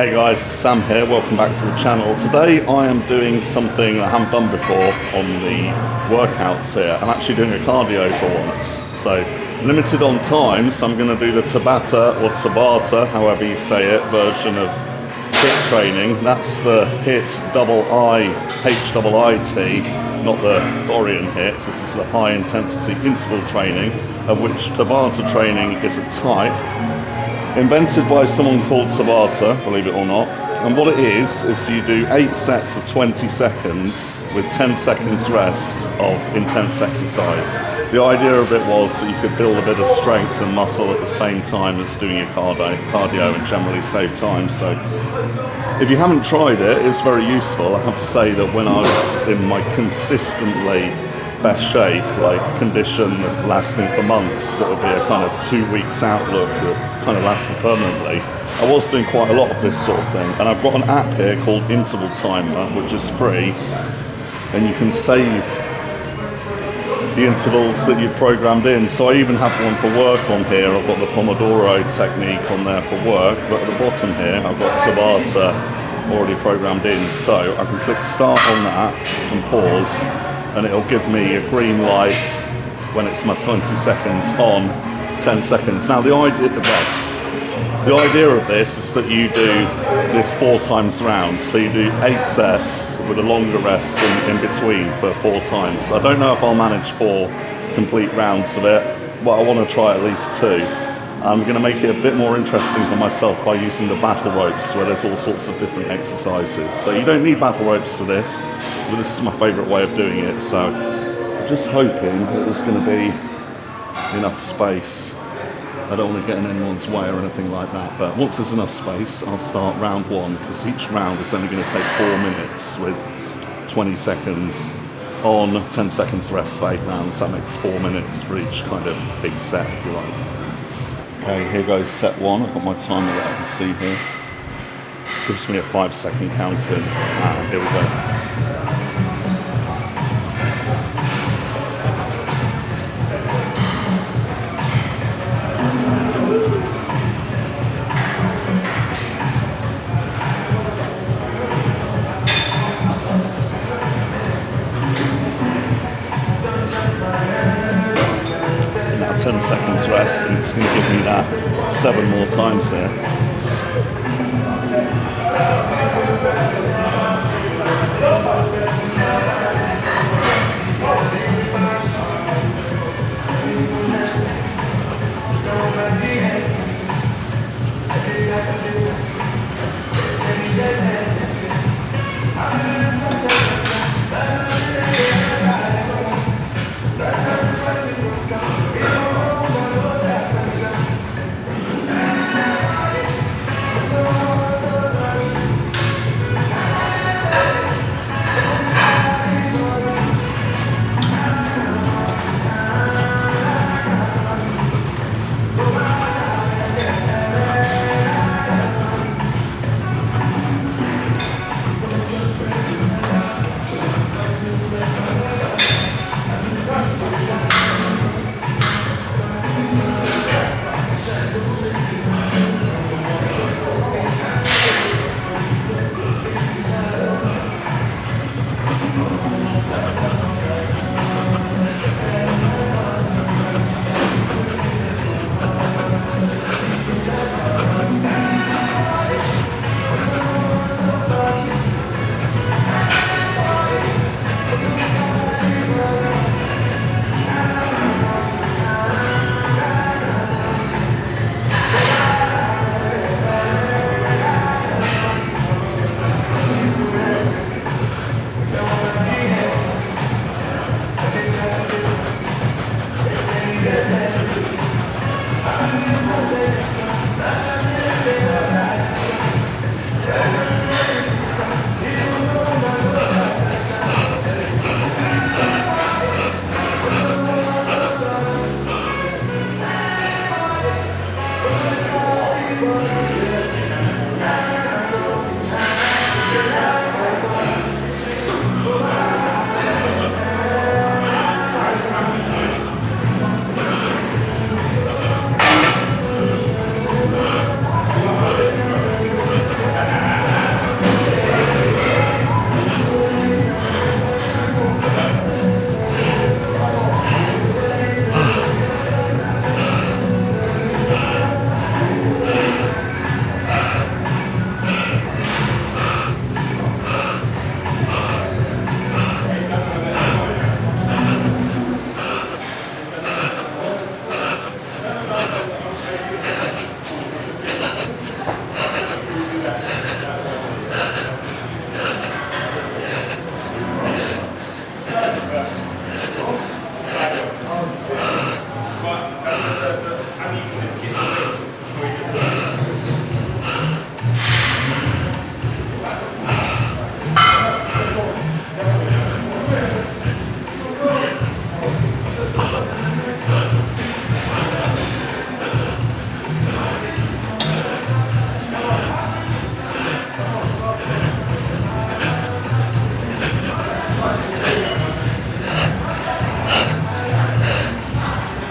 Hey guys, Sam here, welcome back to the channel. Today I am doing something I haven't done before on the workouts here. I'm actually doing a cardio for once. So, limited on time, so I'm going to do the Tabata or Tabata, however you say it, version of HIIT training. That's the HIIT HIIT, not the Dorian HIIT. This is the high intensity interval training, of which Tabata training is a type. Invented by someone called Tabata, believe it or not. And what it is you do 8 sets of 20 seconds with 10 seconds rest of intense exercise. The idea of it was that you could build a bit of strength and muscle at the same time as doing your cardio and generally save time. So if you haven't tried it, it's very useful. I have to say that when I was in my consistently best shape, like condition lasting for months, it would be a kind of 2 weeks outlook that kind of lasted permanently. I was doing quite a lot of this sort of thing, and I've got an app here called Interval Timer, which is free, and you can save the intervals that you've programmed in. So I even have one for work on here. I've got the Pomodoro technique on there for work, but at the bottom here I've got Tabata already programmed in, so I can click start on that and pause, and it'll give me a green light when it's my 20 seconds on, 10 seconds. Now the idea of this is that you do this 4 times round. So you do 8 sets with a longer rest in between for 4 times. I don't know if I'll manage 4 complete rounds of it, but I want to try at least 2. I'm going to make it a bit more interesting for myself by using the battle ropes, where there's all sorts of different exercises. So you don't need battle ropes for this, but this is my favourite way of doing it. So I'm just hoping that there's going to be enough space. I don't want to get in anyone's way or anything like that, but once there's enough space, I'll start round 1, because each round is only going to take 4 minutes with 20 seconds on, 10 seconds rest for 8 rounds. That makes 4 minutes for each kind of big set, if you like. Okay, here goes set 1. I've got my timer that I can see here. Gives me a 5-second counting, and here we go. Now 10 seconds rest, and it's going to give me that 7 more times there.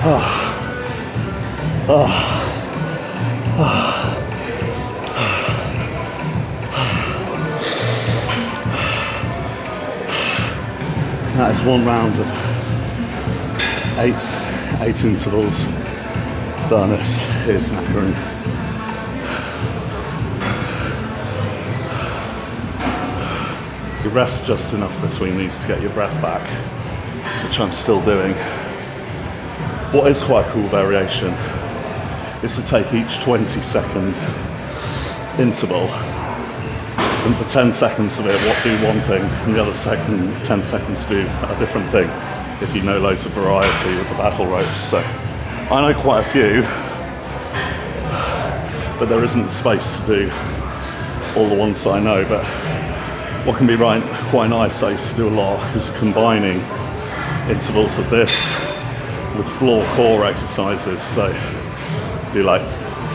That is one round of eight intervals done. It's knackering. You rest just enough between these to get your breath back, which I'm still doing. What is quite a cool variation is to take each 20-second interval and for 10 seconds of it do one thing and the other 10 seconds do a different thing, if you know loads of variety with the battle ropes. So I know quite a few, but there isn't space to do all the ones I know. But what can be quite nice, I used to do a lot, is combining intervals of this with floor core exercises. So do like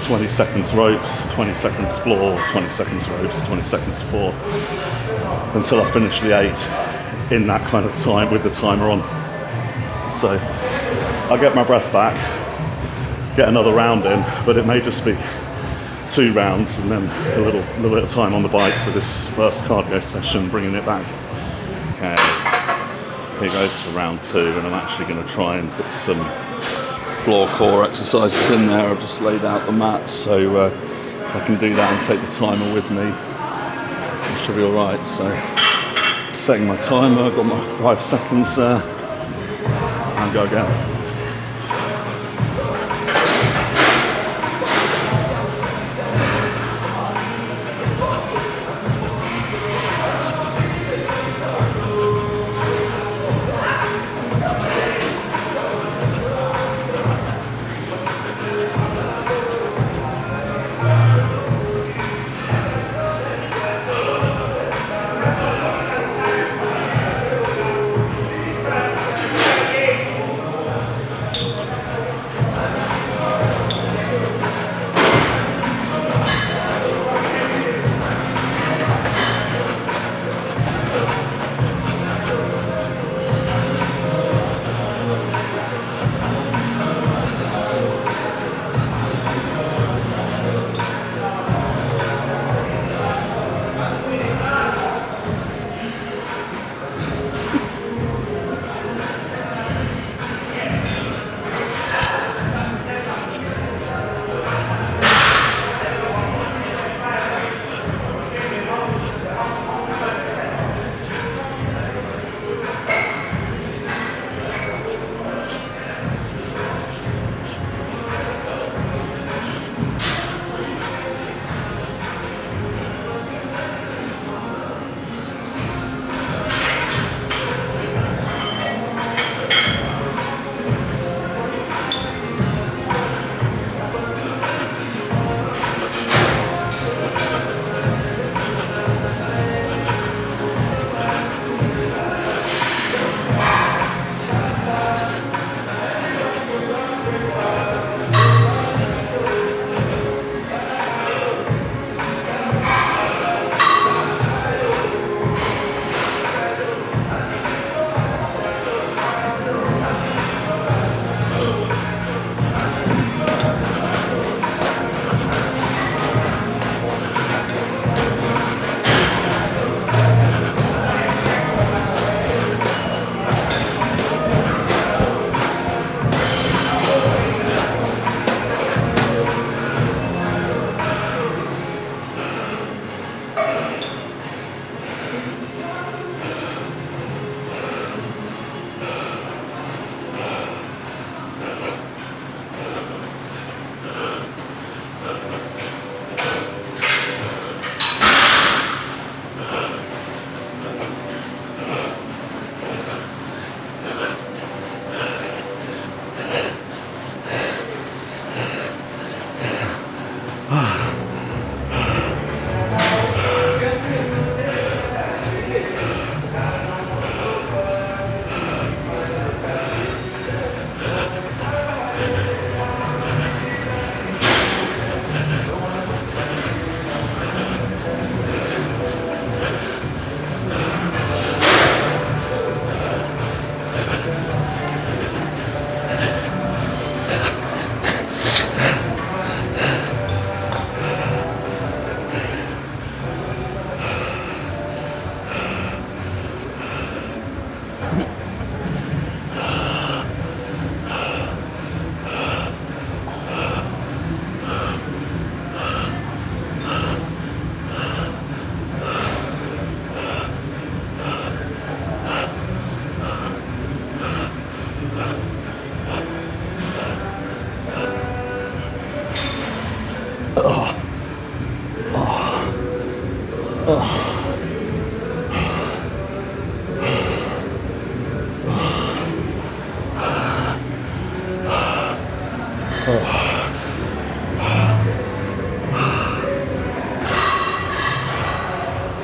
20 seconds ropes, 20 seconds floor, 20 seconds ropes, 20 seconds floor, until I finish the 8 in that kind of time with the timer on. So I get my breath back, get another round in, but it may just be 2 rounds and then a little bit of time on the bike for this first cardio session, bringing it back. Okay, here goes for round 2, and I'm actually going to try and put some floor core exercises in there. I've just laid out the mat, so if I can do that and take the timer with me, it should be alright. So setting my timer, I've got my 5 seconds there, and go again.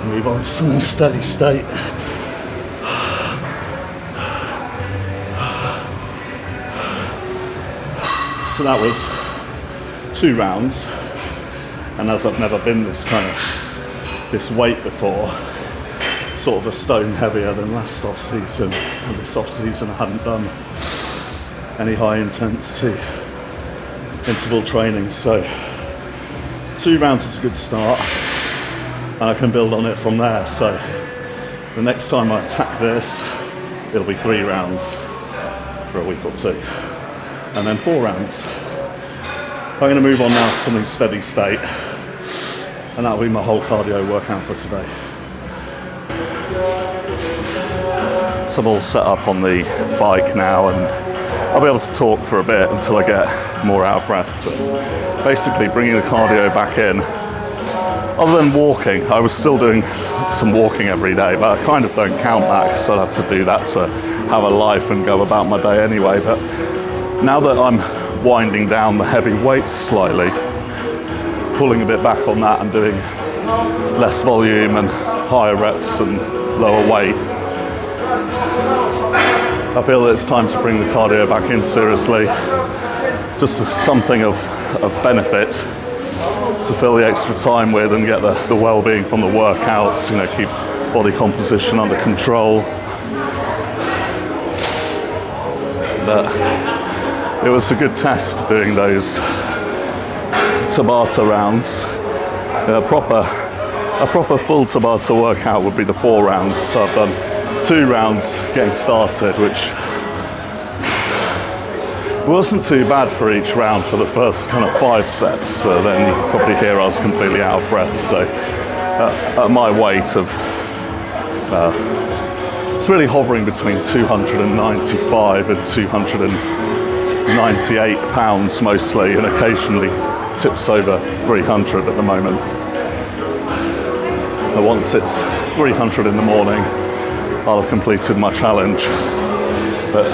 Move on to something steady state. So that was 2 rounds, and as I've never been this weight before, sort of a stone heavier than last off season, and this off season I hadn't done any high intensity interval training, so 2 rounds is a good start, and I can build on it from there. So the next time I attack this, it'll be 3 rounds for a week or 2, and then 4 rounds. I'm going to move on now to something steady state, and that'll be my whole cardio workout for today. So I'm all set up on the bike now, and I'll be able to talk for a bit until I get more out of breath. But basically bringing the cardio back in, other than walking, I was still doing some walking every day, but I kind of don't count that because I'll have to do that to have a life and go about my day anyway. But now that I'm winding down the heavy weights slightly, pulling a bit back on that and doing less volume and higher reps and lower weight, I feel that it's time to bring the cardio back in seriously, just as something of benefit to fill the extra time with and get the well-being from the workouts, you know, keep body composition under control. But it was a good test doing those Tabata rounds. A proper full Tabata workout would be the 4 rounds. So I've done 2 rounds getting started, which wasn't too bad for each round for the first kind of 5 sets, but then you can probably hear I was completely out of breath. So at my weight of, it's really hovering between 295 and 298 pounds mostly, and occasionally tips over 300 at the moment. And once it's 300 in the morning, I'll have completed my challenge. But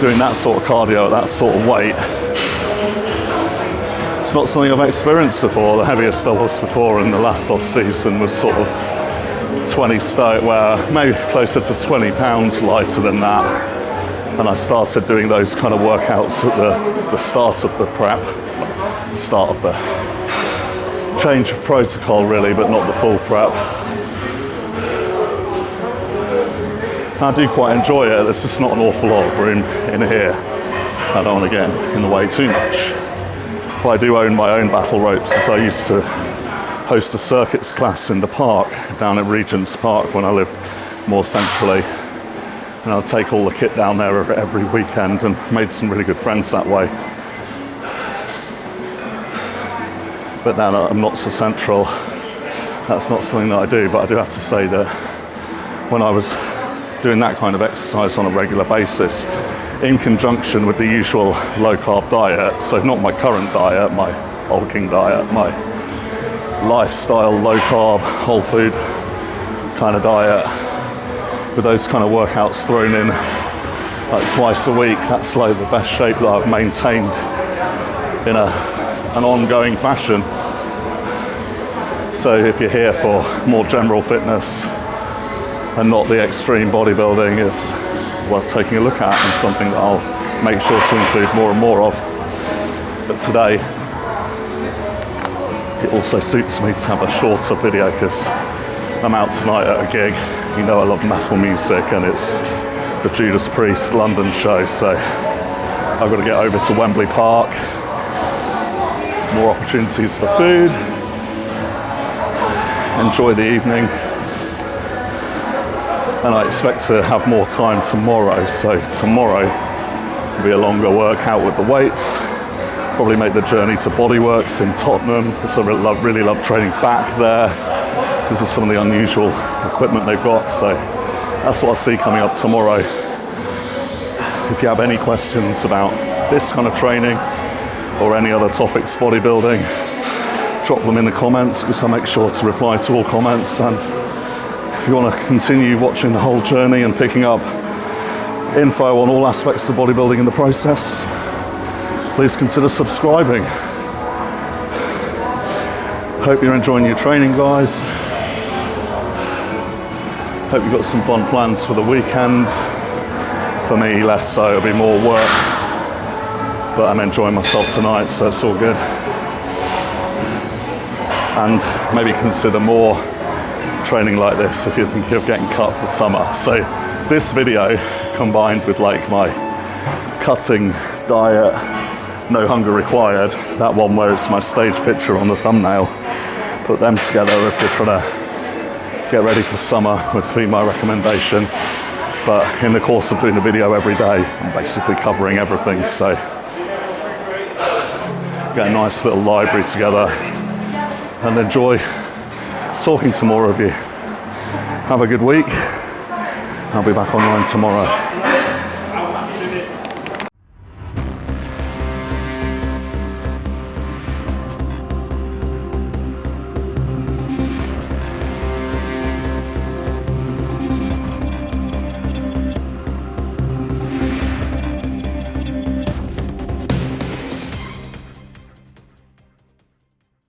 doing that sort of cardio at that sort of weight, it's not something I've experienced before. The heaviest I was before in the last off season was sort of 20 stone, where maybe closer to 20 pounds lighter than that. And I started doing those kind of workouts at the start of the prep, start of the change of protocol really, but not the full prep. I do quite enjoy it. There's just not an awful lot of room in here. I don't want to get in the way too much. But I do own my own battle ropes, as I used to host a circuits class in the park down at Regent's Park when I lived more centrally. And I'll take all the kit down there every weekend, and made some really good friends that way. But now that I'm not so central, that's not something that I do. But I do have to say that when I was doing that kind of exercise on a regular basis, in conjunction with the usual low-carb diet, so not my current diet, my bulking diet, my lifestyle low-carb, whole food kind of diet, with those kind of workouts thrown in like twice a week, that's like the best shape that I've maintained in an ongoing fashion. So if you're here for more general fitness and not the extreme bodybuilding, is worth taking a look at, and something that I'll make sure to include more and more of. But today, it also suits me to have a shorter video because I'm out tonight at a gig. You know I love metal music, and it's the Judas Priest London show, so I've got to get over to Wembley Park. More opportunities for food. Enjoy the evening. And I expect to have more time tomorrow, so tomorrow will be a longer workout with the weights. Probably make the journey to Bodyworks in Tottenham, because I really love training back there because of some of the unusual equipment they've got. So that's what I see coming up tomorrow. If you have any questions about this kind of training or any other topics bodybuilding, drop them in the comments, because I make sure to reply to all comments. And if you want to continue watching the whole journey and picking up info on all aspects of bodybuilding in the process, please consider subscribing. Hope you're enjoying your training, guys. Hope you've got some fun plans for the weekend. For me, less so, it'll be more work, but I'm enjoying myself tonight, so it's all good. And maybe consider more training like this if you're thinking of getting cut for summer. So this video combined with like my cutting diet, no hunger required, that one where it's my stage picture on the thumbnail, put them together if you're trying to get ready for summer would be my recommendation. But in the course of doing the video every day, I'm basically covering everything, so get a nice little library together and enjoy talking to more of you. Have a good week. I'll be back online tomorrow.